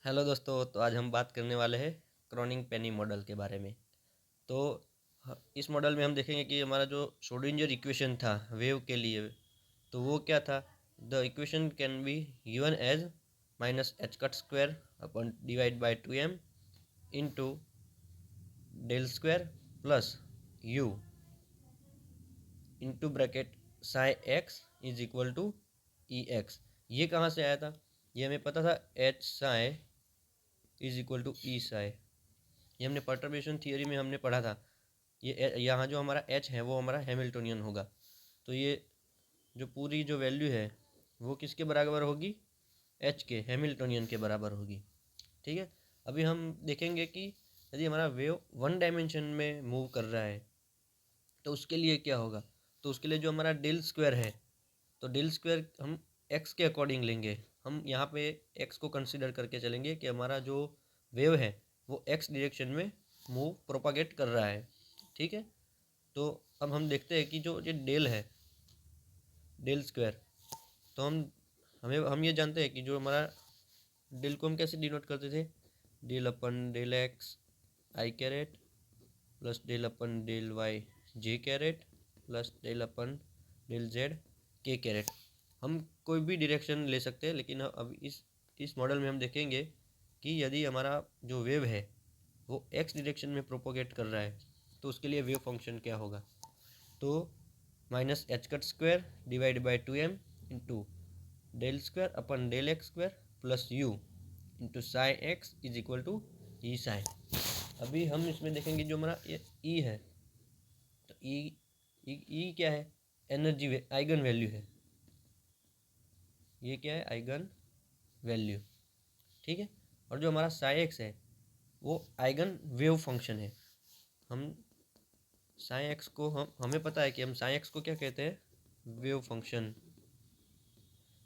Hello दोस्तों, तो आज हम बात करने वाले हैं क्रॉनिंग पेनी मॉडल के बारे में। तो इस मॉडल में हम देखेंगे कि हमारा जो श्रोडिंगर इक्वेशन था वेव के लिए, तो वो क्या था। The equation can be given as minus h cut square upon divide by 2m into del square plus U into bracket psi x is equal to E x. ये कहाँ से आया था? ये हमें पता था H psi is equal to E psi. ये हमने परटर्बेशन थियोरी में हमने पढ़ा था। ये यहाँ जो हमारा एच है वो हमारा हैमिल्टोनियन होगा। तो ये जो पूरी जो वैल्यू है वो किसके बराबर होगी? एच के, हैमिल्टोनियन के बराबर होगी। ठीक है। अभी हम देखेंगे कि यदि हमारा वेव वन डायमेंशन में मूव कर रहा है तो उसके लिए क्या होगा। तो उसके लिए जो हमारा डेल स्क्वायर है, तो डेल स्क्वायर हम एक्स के अकॉर्डिंग लेंगे। हम यहाँ पे एक्स को कंसिडर करके चलेंगे कि हमारा जो वेव है वो एक्स डायरेक्शन में मूव प्रोपागेट कर रहा है। ठीक है। तो अब हम देखते हैं कि जो ये डेल है, डेल स्क्वायर, तो हम ये जानते हैं कि जो हमारा डेल को हम कैसे डिनोट करते थे? डेल अपन डेल एक्स आई कैरेट प्लस डेल अपन डेल वाई जे कैरेट प्लस डेल अपन डेल जेड के कैरेट। हम कोई भी डायरेक्शन ले सकते हैं, लेकिन अब इस मॉडल में हम देखेंगे कि यदि हमारा जो वेव है वो एक्स डायरेक्शन में प्रोपोगेट कर रहा है तो उसके लिए वेव फंक्शन क्या होगा। तो minus h cut square divide by 2m into del square upon del x square plus U into psi x is equal to E psi. अभी हम इसमें देखेंगे जो हमारा ये ई है, तो ई क्या है? एनर्जी आइगन वैल्यू है। ये क्या है? Eigen value. ठीक है। और जो हमारा साई एक्स है वो आइगन वेव फंक्शन है। हम साई एक्स को हमें पता है कि हम साई एक्स को क्या कहते हैं? Wave function.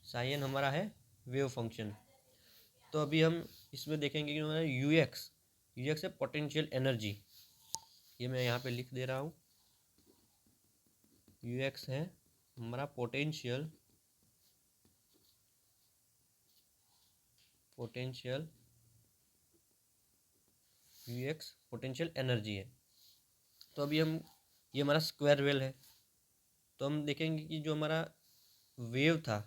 साई एन हमारा है वेव फंक्शन। तो अभी हम इसमें देखेंगे कि हमारा यू एक्स है पोटेंशियल एनर्जी। ये मैं यहाँ पे लिख दे रहा हूँ। यू एक्स है हमारा potential you x potential energy है। तो अभी हम ये हमारा स्क्वायर वेल है, तो हम देखेंगे कि जो हमारा वेव था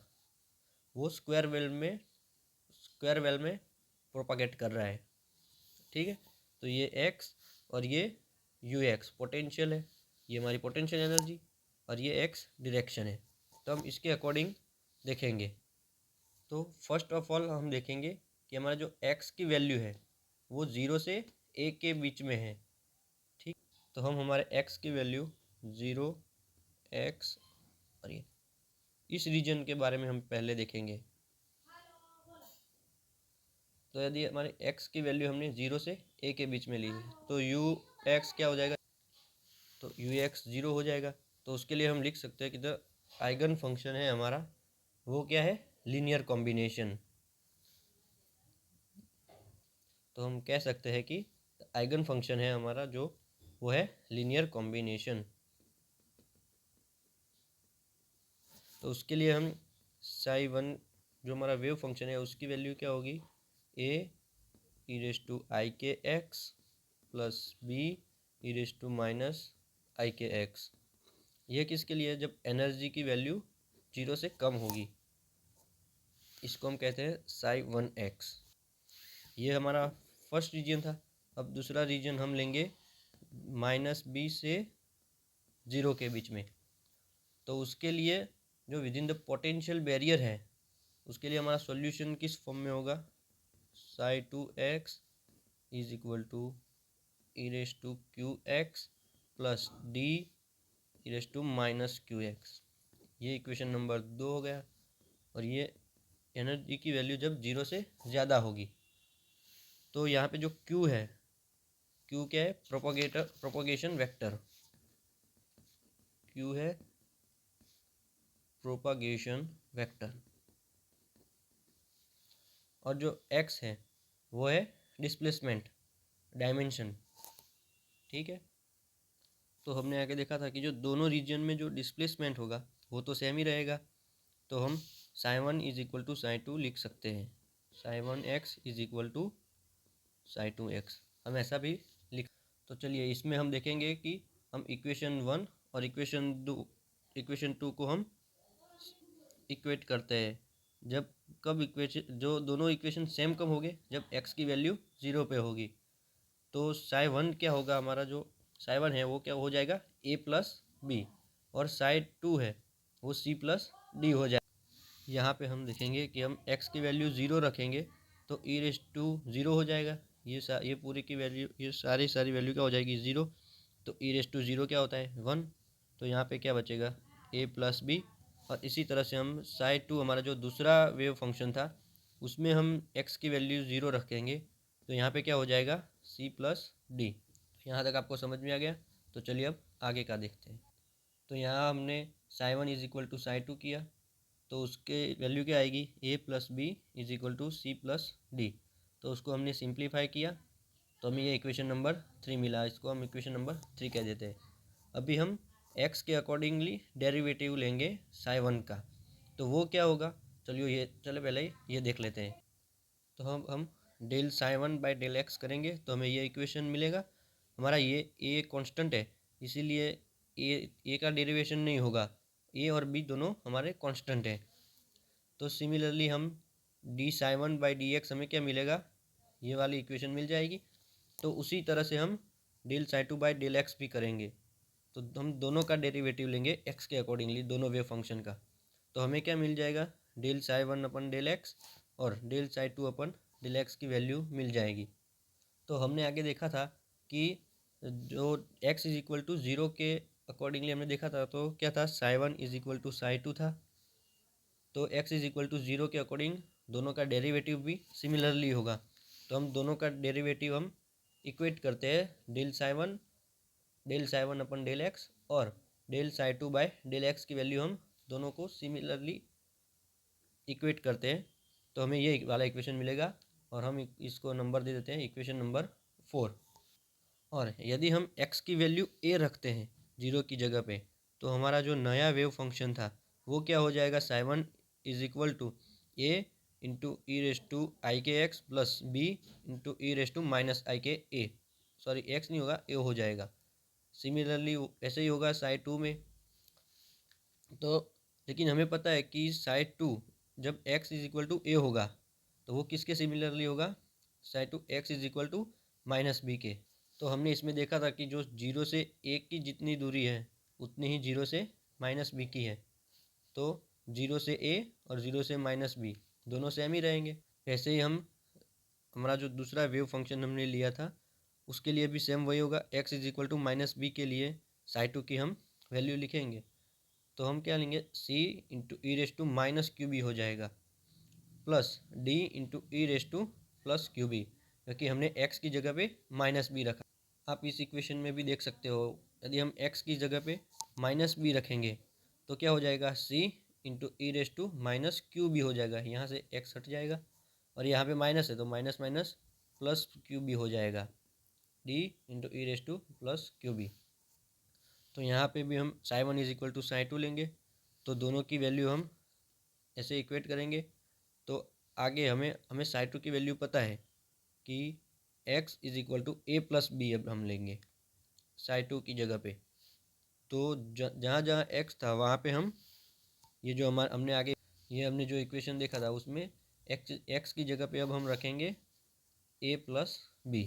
वो स्क्वायर वेल में प्रोपागेट कर रहा है। ठीक है। तो ये एक्स और ये यू एक्स पोटेंशियल है, ये हमारी पोटेंशियल एनर्जी, और ये एक्स डायरेक्शन है। तो हम इसके अकॉर्डिंग देखेंगे। तो फर्स्ट ऑफ ऑल हम देखेंगे कि हमारा जो एक्स की वैल्यू है वो 0 से ए के बीच में है। ठीक। तो हम हमारे एक्स की वैल्यू 0 एक्स और ये इस रीजन के बारे में हम पहले देखेंगे। तो यदि हमारे एक्स की वैल्यू हमने 0 से ए के बीच में ली है तो यू एक्स क्या हो जाएगा? तो यू एक्स 0 हो जाएगा। तो उसके लिए हम लिख सकते हैं कि द आइगन फंक्शन है हमारा वो क्या है? Linear combination. तो हम कह सकते हैं कि आइगन फंक्शन है हमारा जो वो है लीनियर कॉम्बिनेशन। तो उसके लिए हम साई वन जो हमारा वेव फंक्शन है उसकी वैल्यू क्या होगी? ए ई raise to i k x plus b e raise to minus i k x. ये किसके लिए? जब एनर्जी की वैल्यू 0 से कम होगी। इसको हम कहते हैं साई वन एक्स। ये हमारा फर्स्ट रीजन था। अब दूसरा रीजन हम लेंगे माइनस बी से 0 के बीच में। तो उसके लिए जो within the potential barrier है उसके लिए हमारा सॉल्यूशन किस फॉर्म में होगा? Psi two x is equal to e raise to q x plus D e raise to minus q x. ये इक्वेशन नंबर 2 हो गया। और ये एनर्जी की वैल्यू जब 0 से ज़्यादा होगी। तो यहाँ पे जो Q है, Q क्या है? Propagation vector. Q है प्रोपागेशन वेक्टर। और जो X है वो है डिस्प्लेसमेंट डायमेंशन। ठीक है। तो हमने आगे देखा था कि जो दोनों रीजन में जो डिस्प्लेसमेंट होगा वो तो सेम ही रहेगा। तो हम psi one is equal to psi two लिख सकते हैं। Psi one x is equal to psi two x, हम ऐसा भी लिख। तो चलिए इसमें हम देखेंगे कि हम इक्वेशन वन और इक्वेशन टू को हम इक्वेट करते हैं। जब कब इक्वेशन जो दोनों इक्वेशन सेम कब होंगे, जब एक्स की वैल्यू 0 पे होगी। तो साई वन क्या होगा, हमारा जो साई वन है वो क्या हो जाएगा ए प्लस बी, और साई टू है वो सी प्लस डी हो जाएगा। यहाँ पे हम देखेंगे कि हम x की वैल्यू 0 रखेंगे तो ई रेस टू 0 हो जाएगा। ये पूरी की वैल्यू, ये सारी वैल्यू क्या हो जाएगी 0। तो ई रेस टू 0 क्या होता है 1। तो यहाँ पे क्या बचेगा a प्लस बी। और इसी तरह से हम साई टू, हमारा जो दूसरा वेव फंक्शन था, उसमें हम x की वैल्यू 0 रखेंगे तो यहाँ पे क्या हो जाएगा c प्लस डी। यहाँ तक आपको समझ में आ गया। तो चलिए अब आगे का देखते हैं। तो यहाँ हमने psi one is equal to psi two किया, तो उसके वैल्यू क्या आएगी a plus B is equal to C plus D. तो उसको हमने सिंप्लीफाई किया तो हमें ये इक्वेशन नंबर 3 मिला, इसको हम इक्वेशन नंबर 3 कह देते हैं। अभी हम x के अकॉर्डिंगली डेरिवेटिव लेंगे साई वन का, तो वो क्या होगा चलो पहले ये देख लेते हैं। तो हम del psi one by del x करेंगे तो हमें ये इक्वेशन मिलेगा। हमारा ये ए कांस्टेंट है, इसीलिए ए का डेरिवेशन नहीं होगा, ए और बी दोनों हमारे कांस्टेंट है। तो सिमिलरली हम D Sai one by D x हमें क्या मिलेगा, ये वाली इक्वेशन मिल जाएगी। तो उसी तरह से हम del psi two by del x भी करेंगे। तो हम दोनों का डेरिवेटिव लेंगे एक्स के अकॉर्डिंगली, दोनों वेव फंक्शन का। तो हमें क्या मिल जाएगा del psi one upon del x और del psi two upon del x की वैल्यू मिल जाएगी। तो हमने आगे देखा था कि जो x इज इक्वल टू 0 के अकॉर्डिंगली हमने देखा था, तो क्या था psi one is equal to psi two था। तो x इज इक्वल टू 0 के अकॉर्डिंग दोनों का डेरिवेटिव भी सिमिलरली होगा। तो हम दोनों का डेरिवेटिव हम इक्वेट करते हैं del psi one upon del x और del psi two by del x की वैल्यू हम दोनों को सिमिलरली इक्वेट करते हैं तो हमें ये वाला इक्वेशन मिलेगा। और हम इसको नंबर दे देते हैं इक्वेशन नंबर 4। और यदि हम x की वैल्यू a रखते हैं 0 की जगह पे, तो हमारा जो नया वेव फंक्शन था वो क्या हो जाएगा psi one is equal to a into e raise to i k x plus b into e raise to minus i k a. Sorry x नहीं होगा a हो जाएगा। सिमिलरली ऐसे ही होगा साई टू में। तो लेकिन हमें पता है कि साई टू जब x is equal to A होगा तो वो किसके सिमिलरली होगा psi two x is equal to minus B के। तो हमने इसमें देखा था कि जो 0 से 1 की जितनी दूरी है उतनी ही 0 से माइनस बी की है। तो 0 से a और 0 से माइनस बी दोनों सेम ही रहेंगे। ऐसे ही हमारा जो दूसरा वेव फंक्शन हमने लिया था उसके लिए भी सेम वही होगा। x is equal to minus B के लिए साई टू की हम वैल्यू लिखेंगे तो हम क्या लेंगे c into e raise to minus q B हो जाएगा plus d into e raise to plus q b, क्योंकि हमने x की जगह पे माइनस बी रखा। आप इस इक्वेशन में भी देख सकते हो, यदि हम x की जगह पे माइनस बी रखेंगे तो क्या हो जाएगा c into e raise to minus q B हो जाएगा। यहाँ से x हट जाएगा और यहाँ पे माइनस है तो minus minus plus q B हो जाएगा, d into e raise to plus q b. तो यहाँ पे भी हम psi one is equal to psi two लेंगे तो दोनों की वैल्यू हम ऐसे इक्वेट करेंगे। तो आगे हमें साई टू की वैल्यू पता है कि x is equal to A plus B अब हम लेंगे साई टू की जगह पे। तो जहाँ जहाँ x था वहाँ पे हम ये जो हमने आगे ये हमने जो इक्वेशन देखा था उसमें x की जगह पे अब हम रखेंगे a प्लस बी।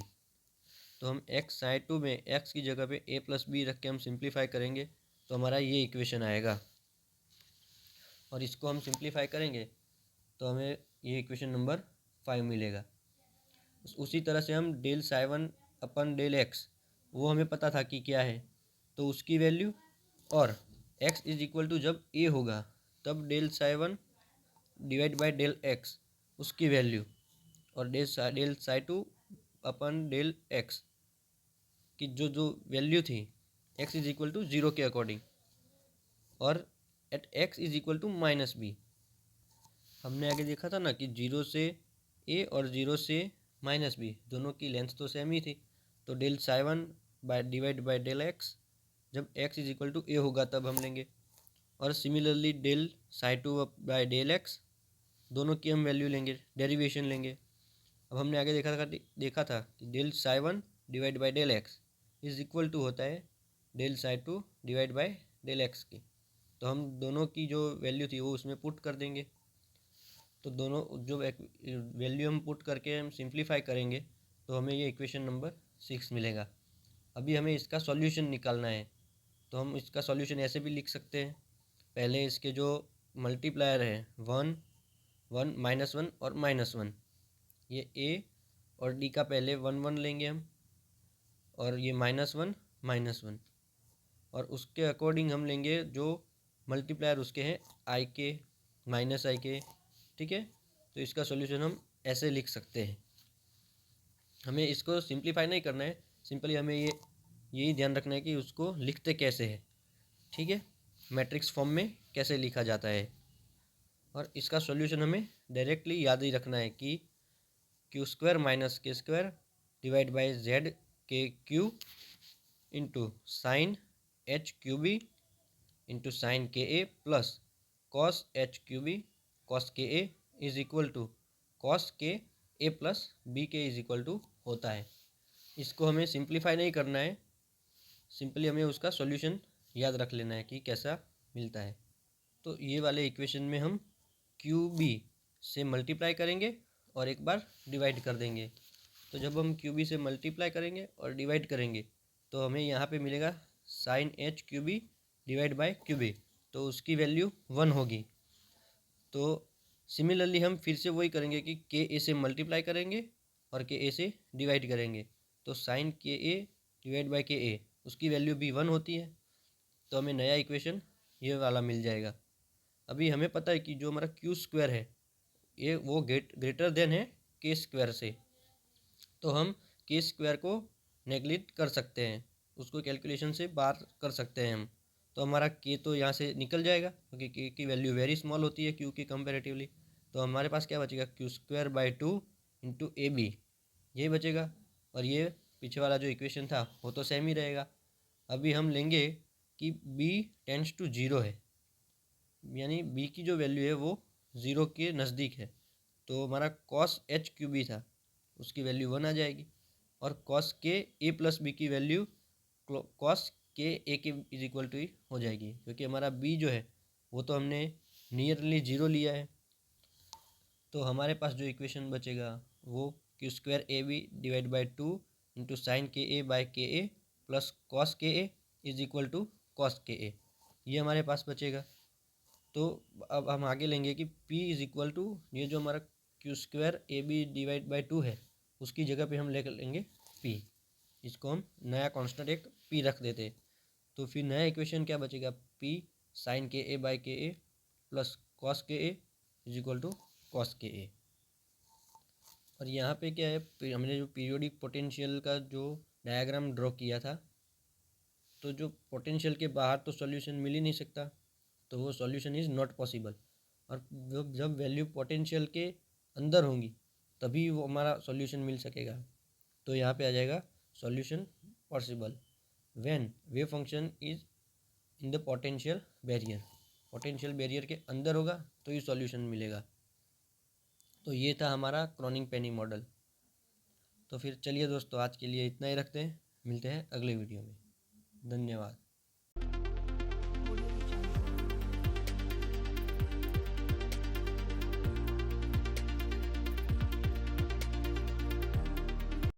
तो हम x साई टू में x की जगह पे a प्लस बी रख के हम सिंप्लीफाई करेंगे तो हमारा ये इक्वेशन आएगा। और इसको हम सिंप्लीफाई करेंगे तो हमें ये इक्वेशन नंबर 5 मिलेगा। उसी तरह से हम del psi one upon del x वो हमें पता था कि क्या है, तो उसकी वैल्यू और x इज इक्वल टू जब a होगा तब del psi one divide by del x उसकी वैल्यू और del psi two upon del x की जो जो वैल्यू थी x इज इक्वल टू 0 के अकॉर्डिंग और at x is equal to minus b. हमने आगे देखा था ना कि 0 से a और 0 से माइनस बी दोनों की लेंथ तो सेम ही थी। तो del psi one by divide by del x जब x is equal to a होगा तब हम लेंगे। और similarly del psi two by del x दोनों की हम वैल्यू लेंगे, डेरिवेशन लेंगे। अब हमने आगे देखा था कि del psi one divide by del x is equal to होता है del psi two divide by del x की। तो हम दोनों की जो वैल्यू थी वो उसमें पुट कर देंगे। तो दोनों जो वैल्यू हम पुट करके हम सिंप्लीफाई करेंगे तो हमें ये इक्वेशन नंबर 6 मिलेगा। अभी हमें इसका सॉल्यूशन निकालना है, तो हम इसका सॉल्यूशन ऐसे भी लिख सकते हैं। पहले इसके जो मल्टीप्लायर है 1 1 -1 और -1, ये ए और डी का पहले 1 1 लेंगे हम, और ये -1 -1, और उसके अकॉर्डिंग हम लेंगे जो मल्टीप्लायर उसके हैं आई के माइनस आई के। ठीक है, तो इसका सॉल्यूशन हम ऐसे लिख सकते हैं। हमें इसको सिंप्लीफाई नहीं करना है, सिंपली हमें यही ध्यान रखना है कि उसको लिखते कैसे है। ठीक है, मैट्रिक्स फॉर्म में कैसे लिखा जाता है। और इसका सॉल्यूशन हमें डायरेक्टली याद ही रखना है कि q square minus k square divide by z k q into sine h q b into sine k a plus cos h q b cos k a is equal to cos k a plus b k is equal to होता है। इसको हमें simplify नहीं करना है, simply हमें उसका solution याद रख लेना है कि कैसा मिलता है। तो ये वाले इक्वेशन में हम क्यू बी से मल्टीप्लाई करेंगे और एक बार डिवाइड कर देंगे। तो जब हम क्यू बी से मल्टीप्लाई करेंगे और डिवाइड करेंगे तो हमें यहाँ पे मिलेगा sine h q b divide by q b, तो उसकी वैल्यू 1 होगी। तो सिमिलरली हम फिर से वही करेंगे कि के ए से मल्टीप्लाई करेंगे और के ए से डिवाइड करेंगे, तो sign k A divide by k ए उसकी वैल्यू भी 1 होती है। तो हमें नया इक्वेशन ये वाला मिल जाएगा। अभी हमें पता है कि जो हमारा क्यू स्क्वायर है ये वो ग्रेटर देन है के स्क्वायर से, तो हम के स्क्वायर को नेगलेक्ट कर सकते हैं, उसको कैलकुलेशन से बाहर कर सकते हैं हम। तो हमारा के तो यहाँ से निकल जाएगा क्योंकि के की वैल्यू वेरी स्मॉल होती है क्यू के कंपेरेटिवली। तो हमारे पास क्या बचेगा, q square by 2 into a b, यही बचेगा। और ये पीछे वाला जो इक्वेशन था वो तो सेम ही रहेगा। अभी हम लेंगे कि b टेंड्स टू 0 है, यानी b की जो वैल्यू है वो 0 के नज़दीक है। तो हमारा कॉस एच क्यू बी था उसकी वैल्यू 1 आ जाएगी, और cos k a plus B की वैल्यू कॉस के ए के इज इक्वल टू ही हो जाएगी, क्योंकि हमारा बी जो है वो तो हमने नियरली 0 लिया है। तो हमारे पास जो इक्वेशन बचेगा वो q square a b divide by 2 into sine k a by k a plus cos k a is equal to cos k a, ये हमारे पास बचेगा। तो अब हम आगे लेंगे कि P इज इक्वल टू ये जो हमारा q square a b divide by 2 है उसकी जगह पे हम ले लेंगे P, इसको हम नया कांस्टेंट एक P रख देते। तो फिर नया इक्वेशन क्या बचेगा, P sign k a by k a plus cos k a is equal to cos k ए। और यहाँ पे क्या है, हमने जो पीरियोडिक पोटेंशियल का जो डायग्राम ड्रॉ किया था, तो जो पोटेंशियल के बाहर तो सॉल्यूशन मिल ही नहीं सकता, तो वो सॉल्यूशन इज़ नॉट पॉसिबल। और जब वैल्यू पोटेंशियल के अंदर होंगी तभी वो हमारा सॉल्यूशन मिल सकेगा। तो यहाँ पे आ जाएगा solution possible when wave function is in the potential barrier, potential barrier के अंदर होगा तो ये सॉल्यूशन मिलेगा। तो ये था हमारा क्रॉनिक-पेनी मॉडल। तो फिर चलिए दोस्तों आज के लिए इतना ही रखते हैं, मिलते हैं अगले वीडियो में। धन्यवाद।